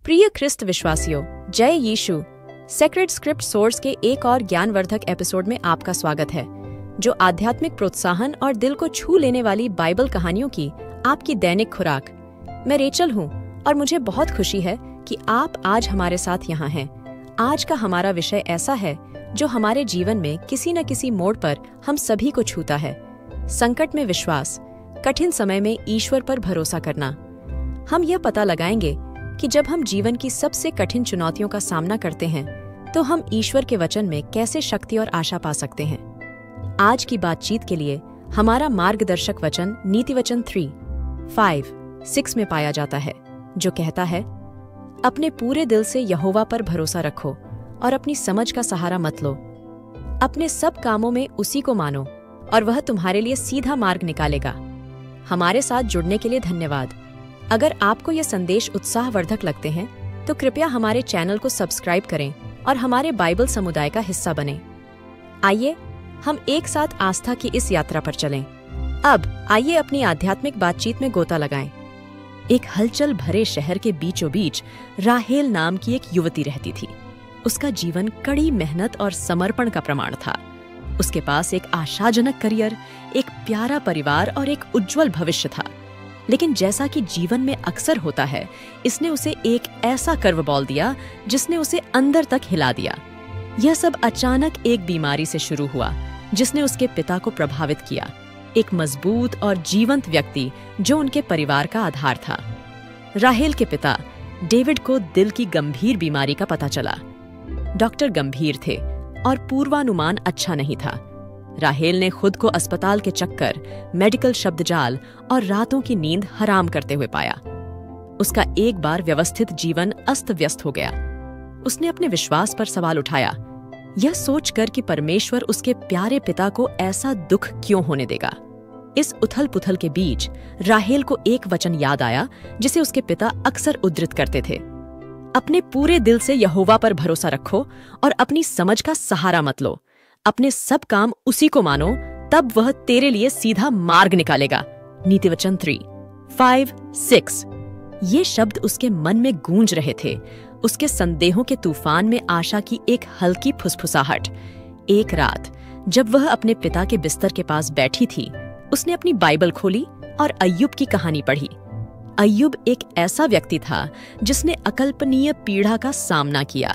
प्रिय ख्रिस्त विश्वासियों, जय यीशु। सेक्रेड स्क्रिप्ट सोर्स के एक और ज्ञानवर्धक एपिसोड में आपका स्वागत है, जो आध्यात्मिक प्रोत्साहन और दिल को छू लेने वाली बाइबल कहानियों की आपकी दैनिक खुराक। मैं रेचल हूँ और मुझे बहुत खुशी है कि आप आज हमारे साथ यहाँ हैं। आज का हमारा विषय ऐसा है जो हमारे जीवन में किसी न किसी मोड़ पर हम सभी को छूता है। संकट में विश्वास, कठिन समय में ईश्वर पर भरोसा करना। हम यह पता लगाएंगे कि जब हम जीवन की सबसे कठिन चुनौतियों का सामना करते हैं तो हम ईश्वर के वचन में कैसे शक्ति और आशा पा सकते हैं। आज की बातचीत के लिए हमारा मार्गदर्शक वचन नीति वचन 3:5-6 में पाया जाता है, जो कहता है, अपने पूरे दिल से यहोवा पर भरोसा रखो और अपनी समझ का सहारा मत लो। अपने सब कामों में उसी को मानो और वह तुम्हारे लिए सीधा मार्ग निकालेगा। हमारे साथ जुड़ने के लिए धन्यवाद। अगर आपको यह संदेश उत्साहवर्धक लगते हैं तो कृपया हमारे चैनल को सब्सक्राइब करें और हमारे बाइबल समुदाय का हिस्सा बनें। आइए हम एक साथ आस्था की इस यात्रा पर चलें। अब आइए अपनी आध्यात्मिक बातचीत में गोता लगाएं। एक हलचल भरे शहर के बीचों बीच राहेल नाम की एक युवती रहती थी। उसका जीवन कड़ी मेहनत और समर्पण का प्रमाण था। उसके पास एक आशाजनक करियर, एक प्यारा परिवार और एक उज्जवल भविष्य था। लेकिन जैसा कि जीवन में अक्सर होता है, इसने उसे एक ऐसा कर्वबॉल दिया जिसने उसे अंदर तक हिला दिया। यह सब अचानक एक बीमारी से शुरू हुआ जिसने उसके पिता को प्रभावित किया, एक मजबूत और जीवंत व्यक्ति जो उनके परिवार का आधार था। राहेल के पिता डेविड को दिल की गंभीर बीमारी का पता चला। डॉक्टर गंभीर थे और पूर्वानुमान अच्छा नहीं था। राहेल ने खुद को अस्पताल के चक्कर, मेडिकल शब्दजाल और रातों की नींद हराम करते हुए पाया। उसका एक बार व्यवस्थित जीवन अस्त व्यस्त हो गया। उसने अपने विश्वास पर सवाल उठाया, यह सोचकर कि परमेश्वर उसके प्यारे पिता को ऐसा दुख क्यों होने देगा। इस उथल पुथल के बीच राहेल को एक वचन याद आया जिसे उसके पिता अक्सर उद्धृत करते थे, अपने पूरे दिल से यहोवा पर भरोसा रखो और अपनी समझ का सहारा मत लो। अपने सब काम उसी को मानो, तब वह तेरे लिए सीधा मार्ग निकालेगा। नीति वचन 3:5-6। ये शब्द उसके मन में गूंज रहे थे। उसके संदेहों के तूफान में आशा की एक हल्की फुसफुसाहट। एक रात जब वह अपने पिता के बिस्तर के पास बैठी थी, उसने अपनी बाइबल खोली और अय्यूब की कहानी पढ़ी। अय्यूब एक ऐसा व्यक्ति था जिसने अकल्पनीय पीड़ा का सामना किया।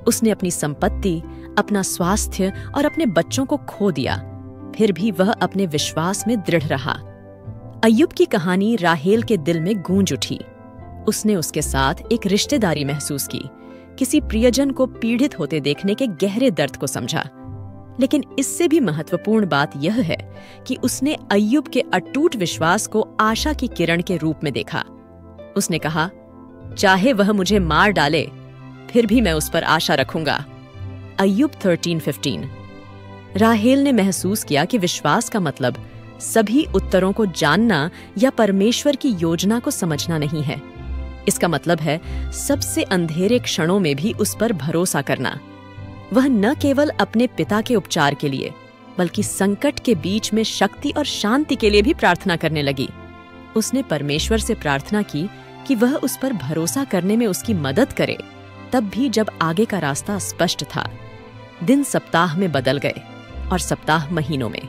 उसने अपनी संपत्ति, अपना स्वास्थ्य और अपने बच्चों को खो दिया, फिर भी वह अपने विश्वास में दृढ़ रहा। अय्यूब की कहानी राहेल के दिल में गूंज उठी। उसने उसके साथ एक रिश्तेदारी महसूस की, किसी प्रियजन को पीड़ित होते देखने के गहरे दर्द को समझा। लेकिन इससे भी महत्वपूर्ण बात यह है कि उसने अय्यूब के अटूट विश्वास को आशा की किरण के रूप में देखा। उसने कहा, चाहे वह मुझे मार डाले, फिर भी मैं उस पर आशा रखूंगा। अय्यूब 13:15। राहेल ने महसूस किया कि विश्वास का मतलब सभी उत्तरों को जानना या परमेश्वर की योजना को समझना नहीं है। इसका मतलब है सबसे अंधेरे क्षणों में भी उस पर भरोसा करना। वह न केवल अपने पिता के उपचार के लिए, बल्कि संकट के बीच में शक्ति और शांति के लिए भी प्रार्थना करने लगी। उसने परमेश्वर से प्रार्थना की कि वह उस पर भरोसा करने में उसकी मदद करे, तब भी जब आगे का रास्ता स्पष्ट था। दिन सप्ताह में बदल गए और सप्ताह महीनों में।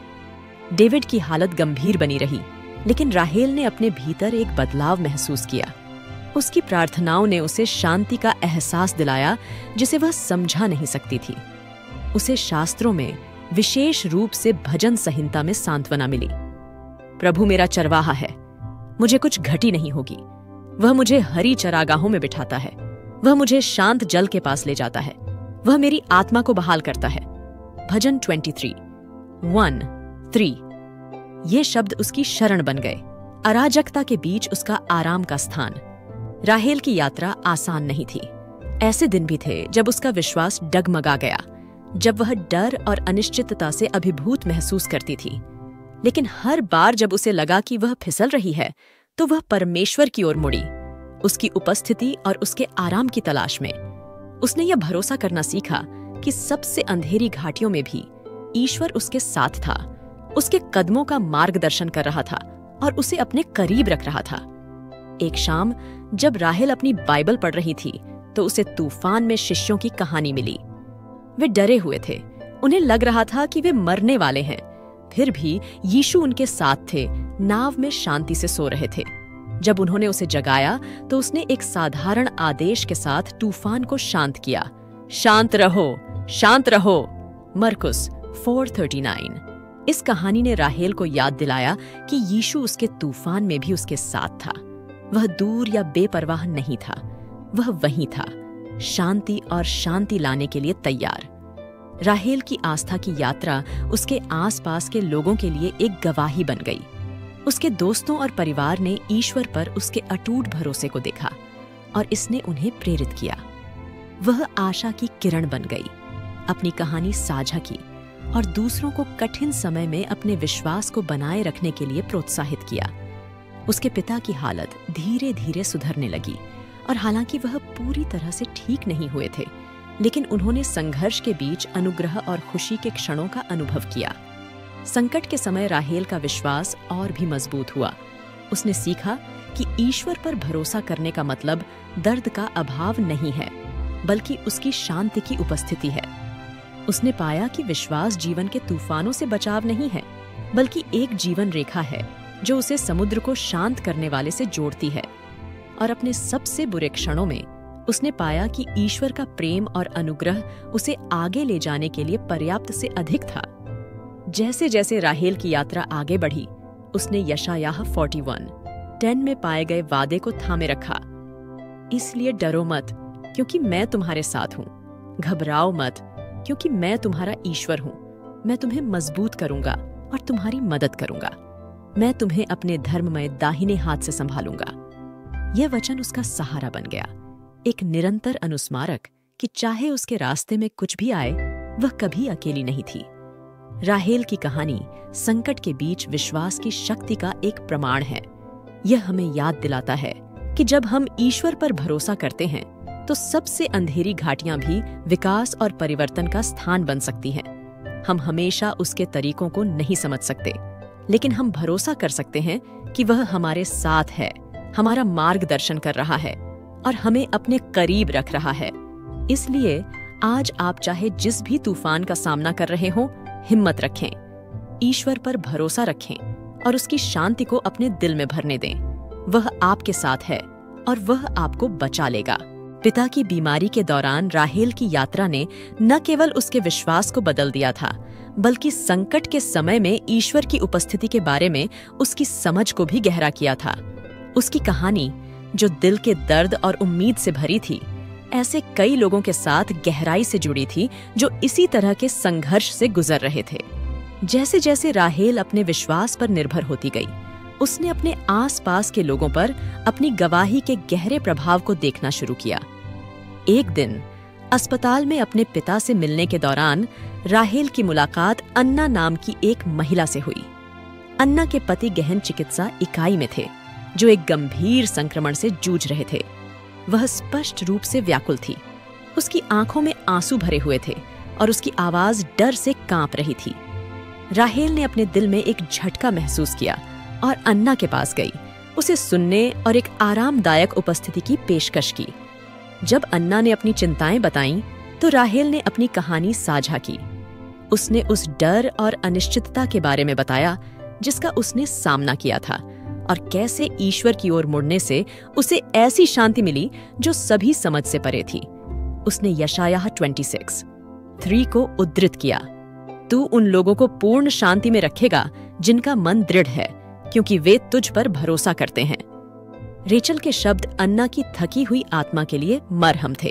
डेविड की हालत गंभीर बनी रही, लेकिन राहेल ने अपने भीतर एक बदलाव महसूस किया। उसकी प्रार्थनाओं ने उसे शांति का एहसास दिलाया जिसे वह समझा नहीं सकती थी। उसे शास्त्रों में, विशेष रूप से भजन संहिता में सांत्वना मिली। प्रभु मेरा चरवाहा है, मुझे कुछ घटी नहीं होगी। वह मुझे हरी चरागाहों में बिठाता है, वह मुझे शांत जल के पास ले जाता है, वह मेरी आत्मा को बहाल करता है। भजन 23:1-3। ये शब्द उसकी शरण बन गए, अराजकता के बीच उसका आराम का स्थान। राहेल की यात्रा आसान नहीं थी। ऐसे दिन भी थे जब उसका विश्वास डगमगा गया, जब वह डर और अनिश्चितता से अभिभूत महसूस करती थी। लेकिन हर बार जब उसे लगा कि वह फिसल रही है, तो वह परमेश्वर की ओर मुड़ी, उसकी उपस्थिति और उसके आराम की तलाश में। उसने यह भरोसा करना सीखा कि सबसे अंधेरी घाटियों में भी ईश्वर उसके साथ था, उसके कदमों का मार्गदर्शन कर रहा था और उसे अपने करीब रख रहा था। एक शाम जब राहेल अपनी बाइबल पढ़ रही थी तो उसे तूफान में शिष्यों की कहानी मिली। वे डरे हुए थे, उन्हें लग रहा था कि वे मरने वाले हैं। फिर भी यीशु उनके साथ थे, नाव में शांति से सो रहे थे। जब उन्होंने उसे जगाया तो उसने एक साधारण आदेश के साथ तूफान को शांत किया। शांत रहो, शांत रहो। मरकुस 4:39। इस कहानी ने राहेल को याद दिलाया कि यीशु उसके तूफान में भी उसके साथ था। वह दूर या बेपरवाह नहीं था, वह वहीं था, शांति और शांति लाने के लिए तैयार। राहेल की आस्था की यात्रा उसके आसपास के लोगों के लिए एक गवाही बन गई। उसके दोस्तों और परिवार ने ईश्वर पर उसके अटूट भरोसे को देखा और इसने उन्हें प्रेरित किया। वह आशा की किरण बन गई, अपनी कहानी साझा की और दूसरों को कठिन समय में अपने विश्वास को बनाए रखने के लिए प्रोत्साहित किया। उसके पिता की हालत धीरे धीरे सुधरने लगी और हालांकि वह पूरी तरह से ठीक नहीं हुए थे, लेकिन उन्होंने संघर्ष के बीच अनुग्रह और खुशी के क्षणों का अनुभव किया। संकट के समय राहेल का विश्वास और भी मजबूत हुआ। उसने सीखा कि ईश्वर पर भरोसा करने का मतलब दर्द का अभाव नहीं है, बल्कि उसकी शांति की उपस्थिति है। उसने पाया कि विश्वास जीवन के तूफानों से बचाव नहीं है, बल्कि एक जीवन रेखा है जो उसे समुद्र को शांत करने वाले से जोड़ती है। और अपने सबसे बुरे क्षणों में उसने पाया कि ईश्वर का प्रेम और अनुग्रह उसे आगे ले जाने के लिए पर्याप्त से अधिक था। जैसे जैसे राहेल की यात्रा आगे बढ़ी, उसने यशायाह 41:10 में पाए गए वादे को थामे रखा। इसलिए डरो मत, क्योंकि मैं तुम्हारे साथ हूँ। घबराओ मत, क्योंकि मैं तुम्हारा ईश्वर हूँ। मैं तुम्हें मजबूत करूंगा और तुम्हारी मदद करूंगा। मैं तुम्हें अपने धर्ममय दाहिने हाथ से संभालूंगा। यह वचन उसका सहारा बन गया, एक निरंतर अनुस्मारक कि चाहे उसके रास्ते में कुछ भी आए, वह कभी अकेली नहीं थी। राहेल की कहानी संकट के बीच विश्वास की शक्ति का एक प्रमाण है। यह हमें याद दिलाता है कि जब हम ईश्वर पर भरोसा करते हैं तो सबसे अंधेरी घाटियां भी विकास और परिवर्तन का स्थान बन सकती हैं। हम हमेशा उसके तरीकों को नहीं समझ सकते, लेकिन हम भरोसा कर सकते हैं कि वह हमारे साथ है, हमारा मार्गदर्शन कर रहा है और हमें अपने करीब रख रहा है। इसलिए आज आप चाहे जिस भी तूफान का सामना कर रहे हों, हिम्मत रखें, ईश्वर पर भरोसा रखें और उसकी शांति को अपने दिल में भरने दें। वह आपके साथ है और वह आपको बचा लेगा। पिता की बीमारी के दौरान राहेल की यात्रा ने न केवल उसके विश्वास को बदल दिया था, बल्कि संकट के समय में ईश्वर की उपस्थिति के बारे में उसकी समझ को भी गहरा किया था। उसकी कहानी, जो दिल के दर्द और उम्मीद से भरी थी, ऐसे कई लोगों के साथ गहराई से जुड़ी थी जो इसी तरह के संघर्ष से गुजर रहे थे। जैसे जैसे राहेल अपने विश्वास पर निर्भर होती गई, उसने अपने आसपास के लोगों पर अपनी गवाही के गहरे प्रभाव को देखना शुरू किया। एक दिन अस्पताल में अपने पिता से मिलने के दौरान राहेल की मुलाकात अन्ना नाम की एक महिला से हुई। अन्ना के पति गहन चिकित्सा इकाई में थे, जो एक गंभीर संक्रमण से जूझ रहे थे। वह स्पष्ट रूप से व्याकुल थी। उसकी आंखों में आंसू भरे हुए थे और उसकी आवाज डर से कांप रही थी। राहेल ने अपने दिल में एक झटका महसूस किया और अन्ना के पास गई, उसे सुनने और एक आरामदायक उपस्थिति की पेशकश की। जब अन्ना ने अपनी चिंताएं बताईं, तो राहेल ने अपनी कहानी साझा की। उसने उस डर और अनिश्चितता के बारे में बताया जिसका उसने सामना किया था और कैसे ईश्वर की ओर मुड़ने से उसे ऐसी शांति मिली जो सभी समझ से परे थी। उसने यशायाह 26:3 को उद्धृत किया, तू उन लोगों को पूर्ण शांति में रखेगा जिनका मन दृढ़ है, क्योंकि वे तुझ पर भरोसा करते हैं। रेचल के शब्द अन्ना की थकी हुई आत्मा के लिए मरहम थे।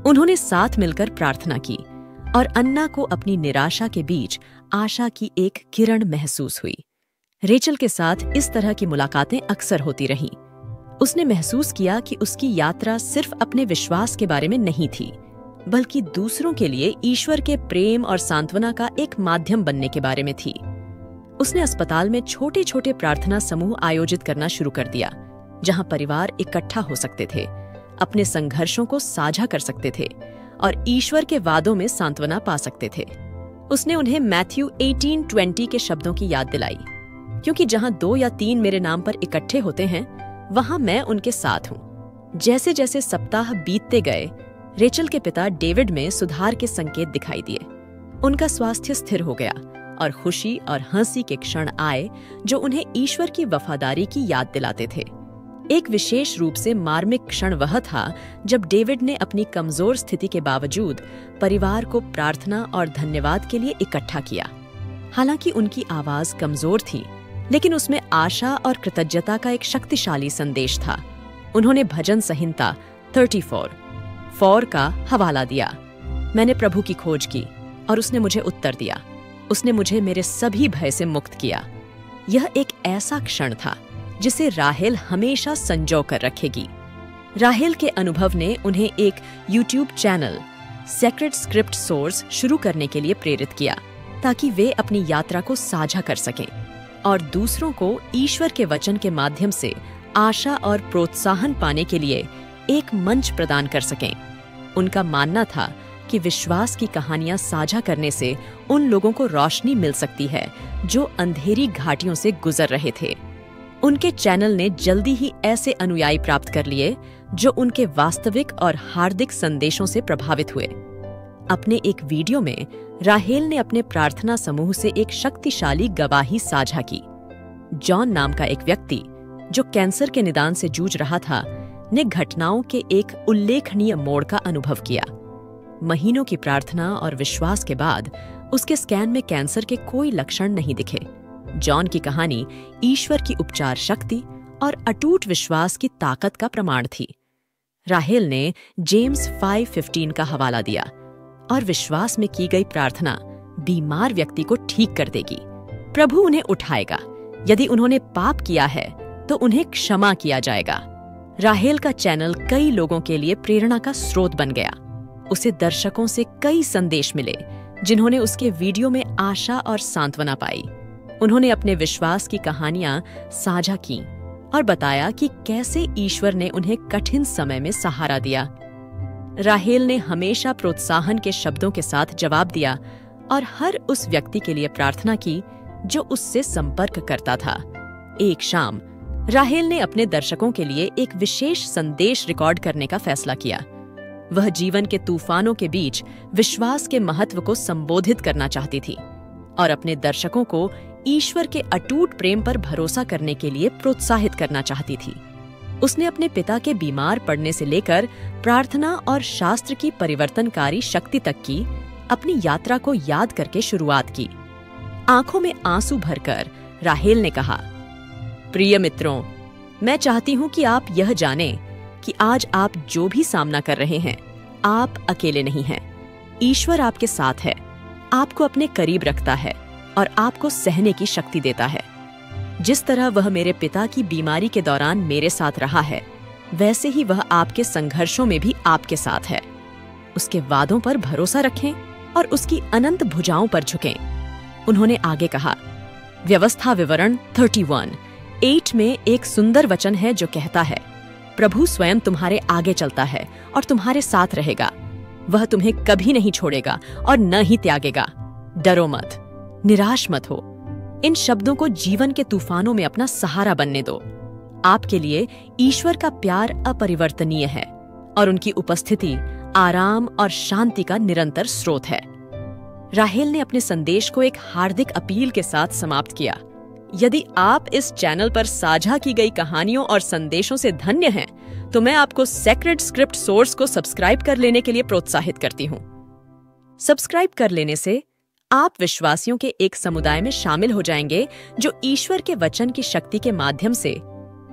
उन्होंने साथ मिलकर प्रार्थना की और अन्ना को अपनी निराशा के बीच आशा की एक किरण महसूस हुई। रेचल के साथ इस तरह की मुलाकातें अक्सर होती रहीं। उसने महसूस किया कि उसकी यात्रा सिर्फ अपने विश्वास के बारे में नहीं थी, बल्कि दूसरों के लिए ईश्वर के प्रेम और सांत्वना का एक माध्यम बनने के बारे में थी। उसने अस्पताल में छोटे छोटे प्रार्थना समूह आयोजित करना शुरू कर दिया, जहां परिवार इकट्ठा हो सकते थे, अपने संघर्षों को साझा कर सकते थे और ईश्वर के वादों में सांत्वना पा सकते थे। उसने उन्हें मैथ्यू 18:20 के शब्दों की याद दिलाई, क्योंकि जहां 2 या 3 मेरे नाम पर इकट्ठे होते हैं, वहां मैं उनके साथ हूँ। जैसे जैसे सप्ताह बीतते गए, रेचल के पिता डेविड में सुधार के संकेत दिखाई दिए। उनका स्वास्थ्य स्थिर हो गया और खुशी और हंसी के क्षण आए जो उन्हें ईश्वर की वफादारी की याद दिलाते थे। एक विशेष रूप से मार्मिक क्षण वह था जब डेविड ने अपनी कमजोर स्थिति के बावजूद परिवार को प्रार्थना और धन्यवाद के लिए इकट्ठा किया। हालांकि उनकी आवाज कमजोर थी, लेकिन उसमें आशा और कृतज्ञता का एक शक्तिशाली संदेश था। उन्होंने भजन संहिता 34 का हवाला दिया। मैंने प्रभु की खोज की और उसने मुझे उत्तर दिया। उसने मुझे मेरे सभी भय से मुक्त किया। यह एक ऐसा क्षण था जिसे राहेल हमेशा संजो कर रखेगी। राहेल के अनुभव ने उन्हें एक YouTube channel sacred script source शुरू करने के लिए प्रेरित किया, ताकि वे अपनी यात्रा को साझा कर सकें और दूसरों को ईश्वर के वचन के माध्यम से आशा और प्रोत्साहन पाने के लिए एक मंच प्रदान कर सकें। उनका मानना था कि विश्वास की कहानियां साझा करने से उन लोगों को रोशनी मिल सकती है जो अंधेरी घाटियों से गुजर रहे थे। उनके चैनल ने जल्दी ही ऐसे अनुयायी प्राप्त कर लिए जो उनके वास्तविक और हार्दिक संदेशों से प्रभावित हुए। अपने एक वीडियो में राहेल ने अपने प्रार्थना समूह से एक शक्तिशाली गवाही साझा की। जॉन नाम का एक व्यक्ति जो कैंसर के निदान से जूझ रहा था, ने घटनाओं के एक उल्लेखनीय मोड़ का अनुभव किया। महीनों की प्रार्थना और विश्वास के बाद उसके स्कैन में कैंसर के कोई लक्षण नहीं दिखे। जॉन की कहानी ईश्वर की उपचार शक्ति और अटूट विश्वास की ताकत का प्रमाण थी। राहेल ने जेम्स 5:15 का हवाला दिया और विश्वास में की गई प्रार्थना बीमार व्यक्ति को ठीक कर देगी। प्रभु उन्हें उठाएगा। यदि उन्होंने पाप किया है तो उन्हें क्षमा किया जाएगा। राहेल का चैनल कई लोगों के लिए प्रेरणा का स्रोत बन गया। उसे दर्शकों से कई संदेश मिले जिन्होंने उसके वीडियो में आशा और सांत्वना पाई। उन्होंने अपने विश्वास की कहानियां साझा की और बताया कि कैसे ईश्वर ने उन्हें कठिन समय में सहारा दिया। राहेल ने हमेशा प्रोत्साहन के शब्दों के साथ जवाब दिया और हर उस व्यक्ति के लिए प्रार्थना की जो उससे संपर्क करता था। एक शाम राहेल ने अपने दर्शकों के लिए एक विशेष संदेश रिकॉर्ड करने का फैसला किया। वह जीवन के तूफानों के बीच विश्वास के महत्व को संबोधित करना चाहती थी और अपने दर्शकों को ईश्वर के अटूट प्रेम पर भरोसा करने के लिए प्रोत्साहित करना चाहती थी। उसने अपने पिता के बीमार पड़ने से लेकर प्रार्थना और शास्त्र की परिवर्तनकारी शक्ति तक की अपनी यात्रा को याद करके शुरुआत की। आंखों में आंसू भरकर राहेल ने कहा, प्रिय मित्रों, मैं चाहती हूं कि आप यह जानें कि आज आप जो भी सामना कर रहे हैं, आप अकेले नहीं हैं। ईश्वर आपके साथ है, आपको अपने करीब रखता है और आपको सहने की शक्ति देता है। जिस तरह वह मेरे पिता की बीमारी के दौरान मेरे साथ रहा है, वैसे ही वह आपके संघर्षों में भी आपके साथ है। उसके वादों पर भरोसा रखें और उसकी अनंत भुजाओं पर झुकें। उन्होंने आगे कहा, व्यवस्था विवरण 31:8 में एक सुंदर वचन है जो कहता है, प्रभु स्वयं तुम्हारे आगे चलता है और तुम्हारे साथ रहेगा। वह तुम्हें कभी नहीं छोड़ेगा और न ही त्यागेगा। डरो मत, निराश मत हो। इन शब्दों को जीवन के तूफानों में अपना सहारा बनने दो। आपके लिए ईश्वर का प्यार अपरिवर्तनीय है और उनकी उपस्थिति आराम और शांति का निरंतर स्रोत है। राहेल ने अपने संदेश को एक हार्दिक अपील के साथ समाप्त किया। यदि आप इस चैनल पर साझा की गई कहानियों और संदेशों से धन्य हैं, तो मैं आपको सेक्रेड स्क्रिप्ट सोर्स को सब्सक्राइब कर लेने के लिए प्रोत्साहित करती हूँ। सब्सक्राइब कर लेने से आप विश्वासियों के एक समुदाय में शामिल हो जाएंगे जो ईश्वर के वचन की शक्ति के माध्यम से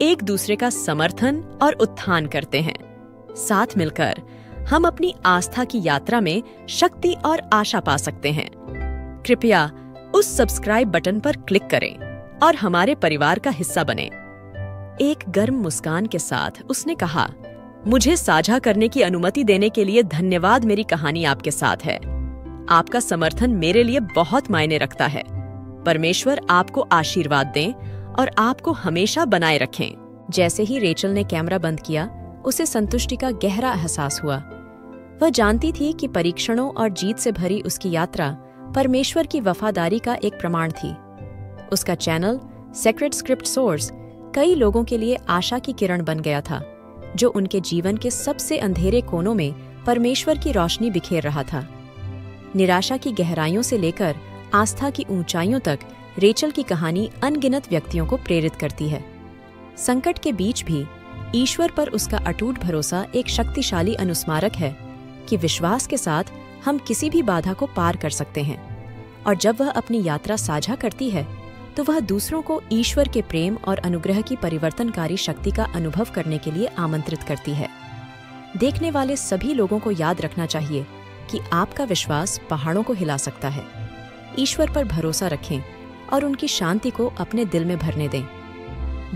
एक दूसरे का समर्थन और उत्थान करते हैं। साथ मिलकर हम अपनी आस्था की यात्रा में शक्ति और आशा पा सकते हैं। कृपया उस सब्सक्राइब बटन पर क्लिक करें और हमारे परिवार का हिस्सा बनें। एक गर्म मुस्कान के साथ उसने कहा, मुझे साझा करने की अनुमति देने के लिए धन्यवाद। मेरी कहानी आपके साथ है। आपका समर्थन मेरे लिए बहुत मायने रखता है। परमेश्वर आपको आशीर्वाद दें और आपको हमेशा बनाए रखें। जैसे ही रेचल ने कैमरा बंद किया, उसे संतुष्टि का गहरा एहसास हुआ। वह जानती थी कि परीक्षणों और जीत से भरी उसकी यात्रा परमेश्वर की वफादारी का एक प्रमाण थी। उसका चैनल सेक्रेड स्क्रिप्ट सोर्स कई लोगों के लिए आशा की किरण बन गया था, जो उनके जीवन के सबसे अंधेरे कोनों में परमेश्वर की रोशनी बिखेर रहा था। निराशा की गहराइयों से लेकर आस्था की ऊंचाइयों तक रेचल की कहानी अनगिनत व्यक्तियों को प्रेरित करती है। संकट के बीच भी ईश्वर पर उसका अटूट भरोसा एक शक्तिशाली अनुस्मारक है कि विश्वास के साथ हम किसी भी बाधा को पार कर सकते हैं, और जब वह अपनी यात्रा साझा करती है तो वह दूसरों को ईश्वर के प्रेम और अनुग्रह की परिवर्तनकारी शक्ति का अनुभव करने के लिए आमंत्रित करती है। देखने वाले सभी लोगों को याद रखना चाहिए कि आपका विश्वास पहाड़ों को हिला सकता है। ईश्वर पर भरोसा रखें और उनकी शांति को अपने दिल में भरने दें।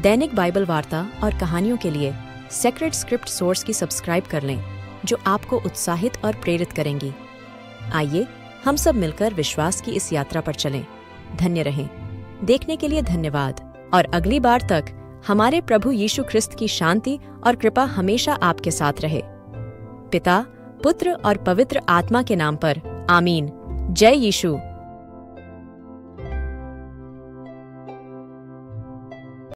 दैनिक बाइबल वार्ता और कहानियों के लिए सेक्रेड स्क्रिप्ट सोर्स की सब्सक्राइब कर लें, जो आपको उत्साहित और प्रेरित करेंगी। आइए हम सब मिलकर विश्वास की इस यात्रा पर चलें। धन्य रहें। देखने के लिए धन्यवाद, और अगली बार तक हमारे प्रभु यीशु ख्रिस्त की शांति और कृपा हमेशा आपके साथ रहे। पिता, पुत्र और पवित्र आत्मा के नाम पर आमीन। जय यीशु।